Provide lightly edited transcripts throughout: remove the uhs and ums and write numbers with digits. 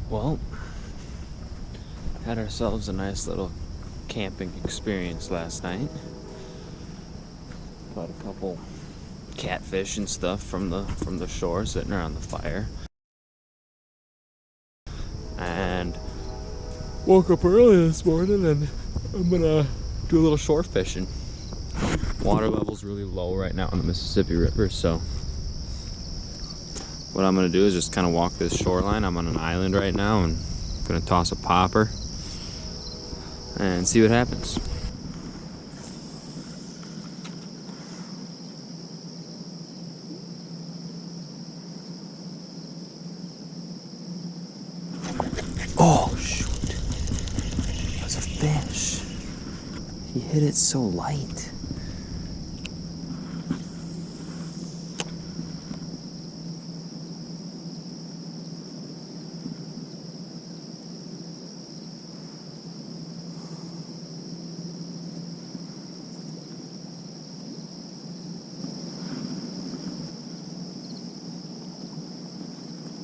Well, had ourselves a nice little camping experience last night. Caught a couple catfish and stuff from the shore sitting around the fire. And woke up early this morning and I'm gonna do a little shore fishing. Water level's really low right now in the Mississippi River, so what I'm gonna do is just kind of walk this shoreline. I'm on an island right now and I'm gonna toss a popper and see what happens. Oh shoot, that's a fish. He hit it so light.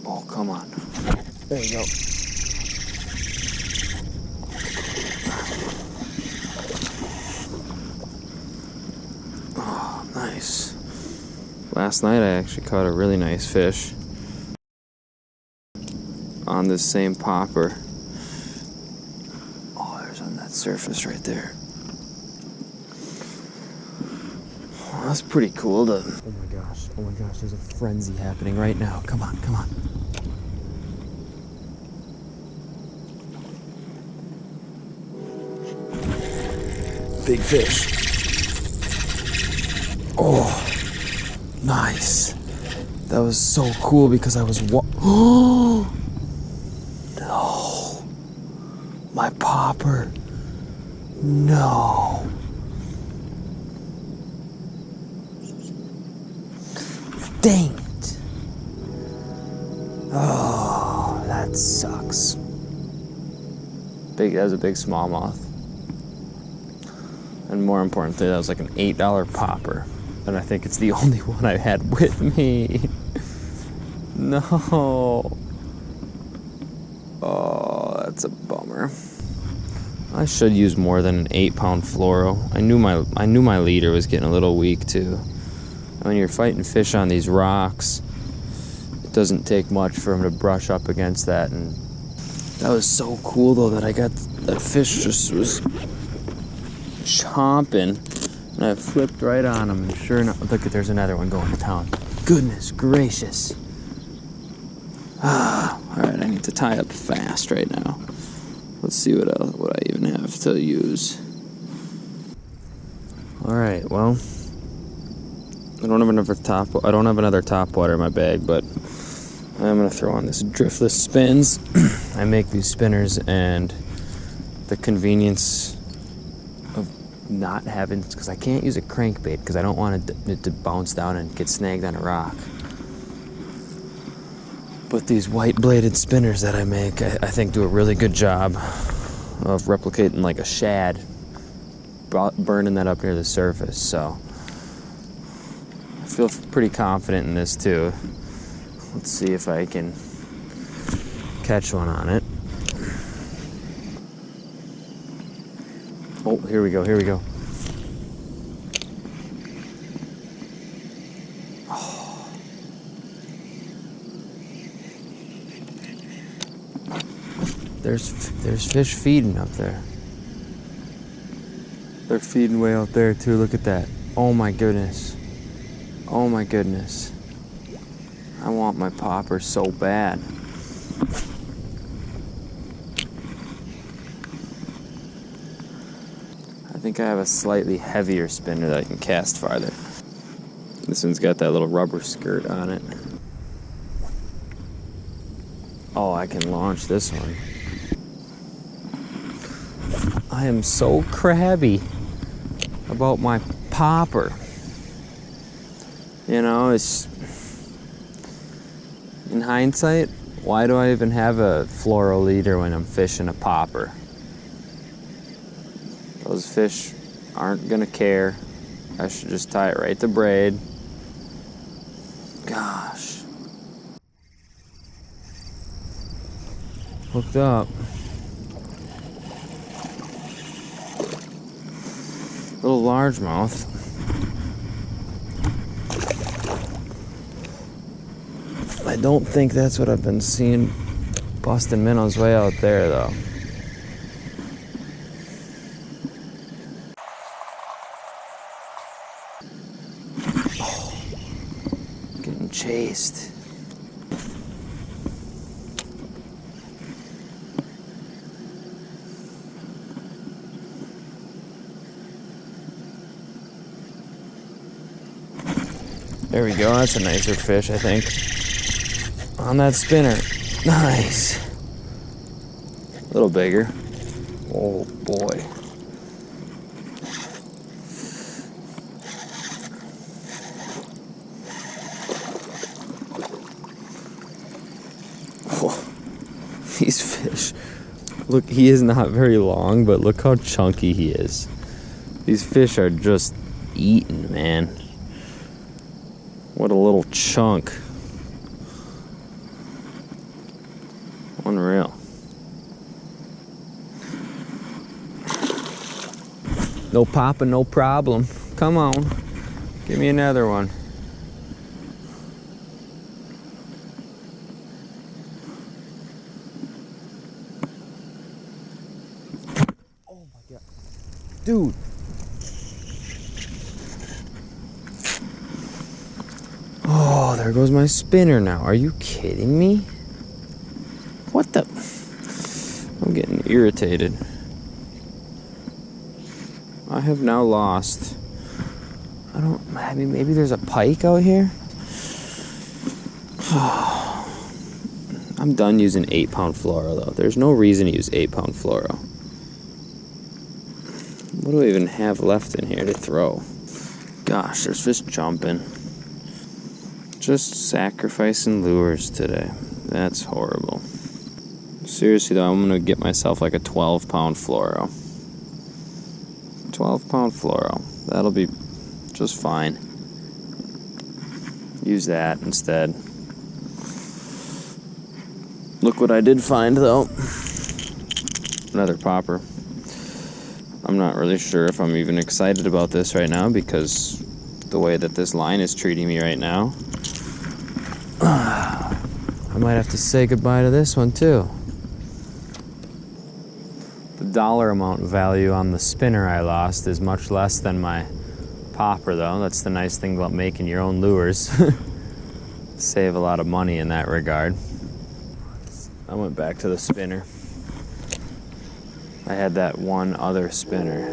Oh, come on. There you go. Oh, nice. Last night I actually caught a really nice fish on this same popper. Oh, there's on that surface right there. Oh, that's pretty cool to... Oh my gosh, there's a frenzy happening right now. Come on, come on. Big fish. Oh, nice. That was so cool because I was oh no, my popper. No. Dang it. Oh, that sucks. That was a big smallmouth. And more importantly, that was like an $8 popper. And I think it's the only one I had with me. No. Oh, that's a bummer. I should use more than an 8-pound fluoro. I knew my leader was getting a little weak too. When you're fighting fish on these rocks, it doesn't take much for him to brush up against that. And that was so cool though that I got that fish just was chomping, and I flipped right on him, and sure enough, look, there's another one going to town. Goodness gracious. Alright, I need to tie up fast right now. Let's see what I even have to use. Alright, well, I don't have another top water in my bag, but I'm gonna throw on this driftless spins. I make these spinners, and the convenience of not having, because I can't use a crankbait because I don't want it to bounce down and get snagged on a rock. But these white bladed spinners that I make, I think do a really good job of replicating like a shad, burning that up near the surface. So I feel pretty confident in this too. Let's see if I can catch one on it. Oh, here we go. Oh. There's fish feeding up there. They're feeding way out there too. Look at that. Oh my goodness. Oh my goodness. I want my popper so bad. I think I have a slightly heavier spinner that I can cast farther. This one's got that little rubber skirt on it. Oh, I can launch this one. I am so crabby about my popper. You know, it's... In hindsight, why do I even have a fluoro leader when I'm fishing a popper? Those fish aren't gonna care. I should just tie it right to braid. Gosh. hooked up. Little largemouth. I don't think that's what I've been seeing busting minnows way out there though. Oh, getting chased. There we go, that's a nicer fish, I think. On that spinner. Nice. A little bigger. Oh boy. Oh, these fish. Look, he is not very long, but look how chunky he is. These fish are just eating, man. What a little chunk. Unreal. No popping, no problem. Come on. Give me another one. Oh my God. Dude. Oh, there goes my spinner now. Are you kidding me? What the? I'm getting irritated. I have now lost. I mean, maybe there's a pike out here? I'm done using 8-pound fluoro though. There's no reason to use 8-pound fluoro. What do I even have left in here to throw? Gosh, there's fish jumping. Just sacrificing lures today. That's horrible. Seriously though, I'm gonna get myself like a 12-pound fluoro. 12-pound fluoro. That'll be just fine. Use that instead. Look what I did find though. Another popper. I'm not really sure if I'm even excited about this right now because the way that this line is treating me right now. I might have to say goodbye to this one too. The dollar amount value on the spinner I lost is much less than my popper though. That's the nice thing about making your own lures. Save a lot of money in that regard. I went back to the spinner. I had that one other spinner.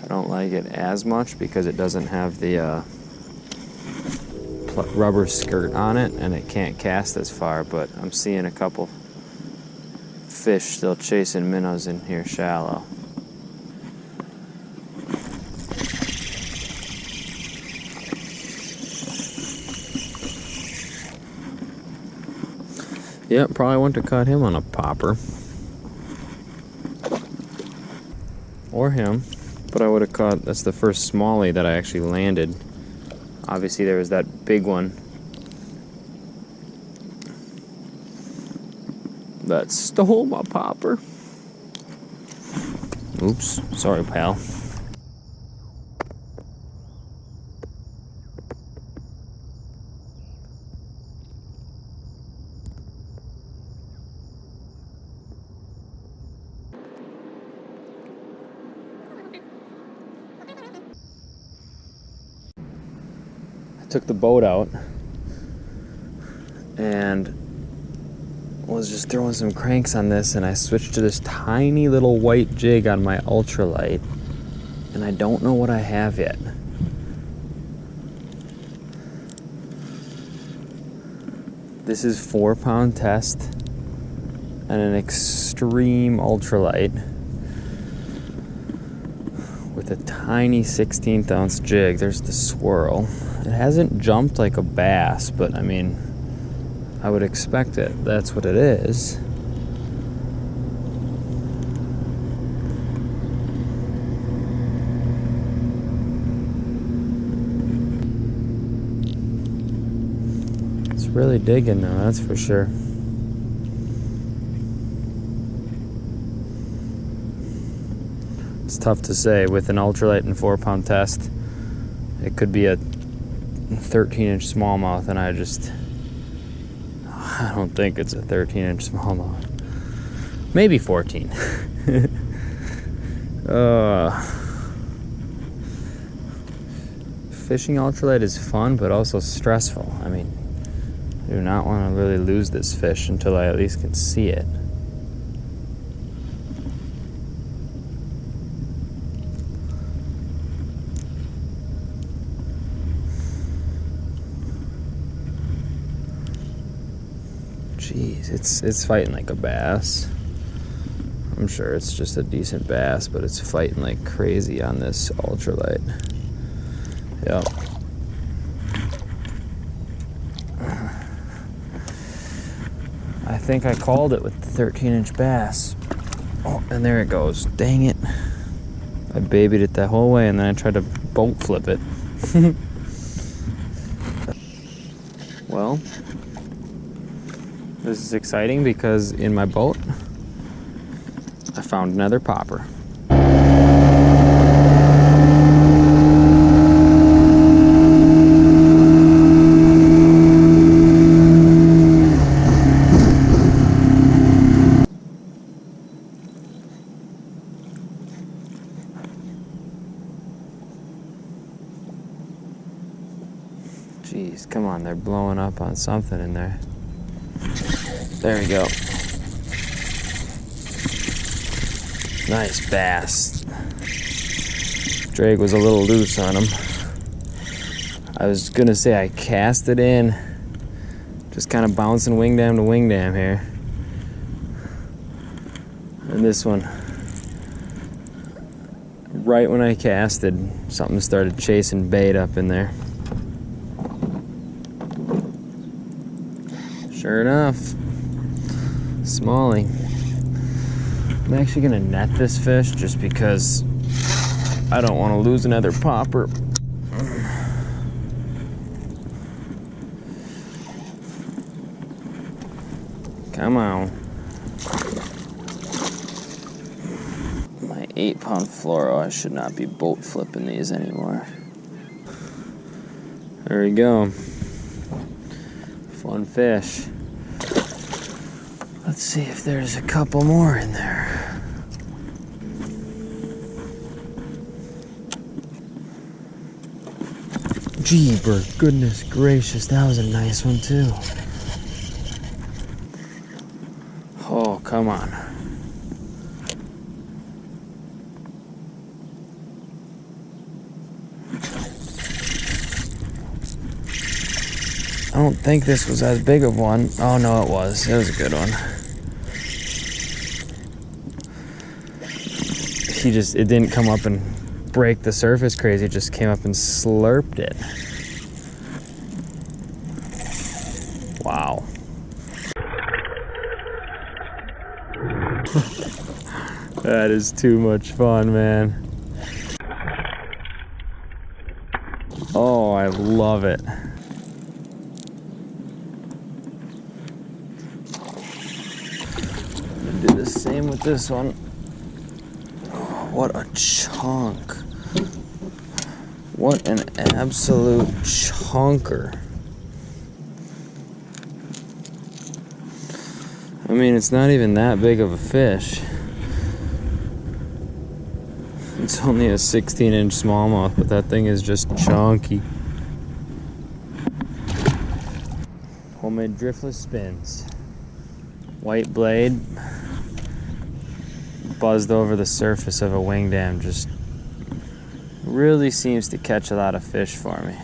I don't like it as much because it doesn't have the rubber skirt on it and it can't cast as far, but I'm seeing a couple fish still chasing minnows in here shallow. Yep, probably want to cut him on a popper. Or him. But I would have caught, that's the first smallie that I actually landed. Obviously there was that big one that stole my popper. Oops, sorry pal. Took the boat out and was just throwing some cranks on this, and I switched to this tiny little white jig on my ultralight, and I don't know what I have yet. This is 4-pound test and an extreme ultralight with a tiny 16th ounce jig. There's the swirl. It hasn't jumped like a bass, but I mean, I would expect it. That's what it is. It's really digging though, that's for sure. It's tough to say. With an ultralight and 4-pound test, it could be a 13-inch smallmouth, and I don't think it's a 13-inch smallmouth. Maybe 14. Fishing ultralight is fun, but also stressful. I mean, I do not want to really lose this fish until I at least can see it. Jeez, it's fighting like a bass. I'm sure it's just a decent bass, but it's fighting like crazy on this ultralight. Yep. I think I called it with the 13-inch bass. Oh, and there it goes. Dang it. I babied it that whole way, and then I tried to boat flip it. Well, this is exciting because in my boat, I found another popper. Jeez, come on, they're blowing up on something in there. There we go. Nice bass. Drag was a little loose on him. I was gonna say I cast it in, just kind of bouncing wingdam to wingdam here. And this one, right when I casted, something started chasing bait up in there. Sure enough, smallie. I'm actually gonna net this fish just because I don't want to lose another popper. Come on. My 8-pound fluoro, I should not be boat flipping these anymore. There we go. Fun fish. Let's see if there's a couple more in there. Jeeber, goodness gracious, that was a nice one too. Oh, come on. I don't think this was as big of one. Oh no, it was. It was a good one. It didn't come up and break the surface crazy, it just came up and slurped it. Wow. That is too much fun, man. Oh, I love it. Do the same with this one. Oh, what a chunk. What an absolute chunker. I mean, it's not even that big of a fish. It's only a 16-inch smallmouth, but that thing is just chunky. Homemade driftless spins. White blade buzzed over the surface of a wingdam, just really seems to catch a lot of fish for me.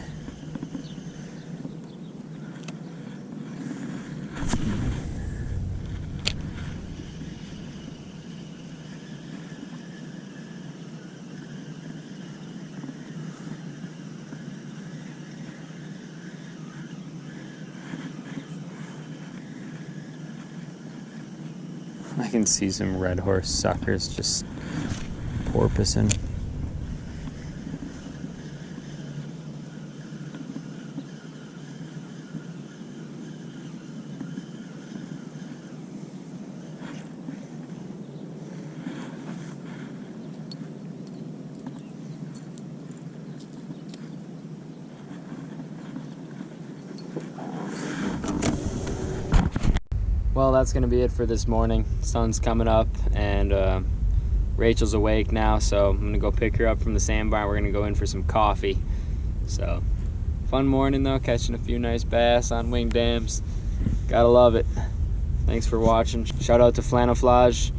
I can see some red horse suckers just porpoising. well, that's gonna be it for this morning. Sun's coming up, and Rachel's awake now, so I'm gonna go pick her up from the sandbar. We're gonna go in for some coffee. So, fun morning though, catching a few nice bass on Wingdams. Gotta love it. Thanks for watching. Shout out to Flannelflage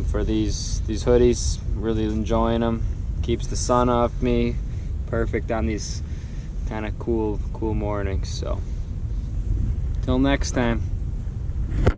for these hoodies. Really enjoying them. Keeps the sun off me. Perfect on these kind of cool mornings. So, till next time.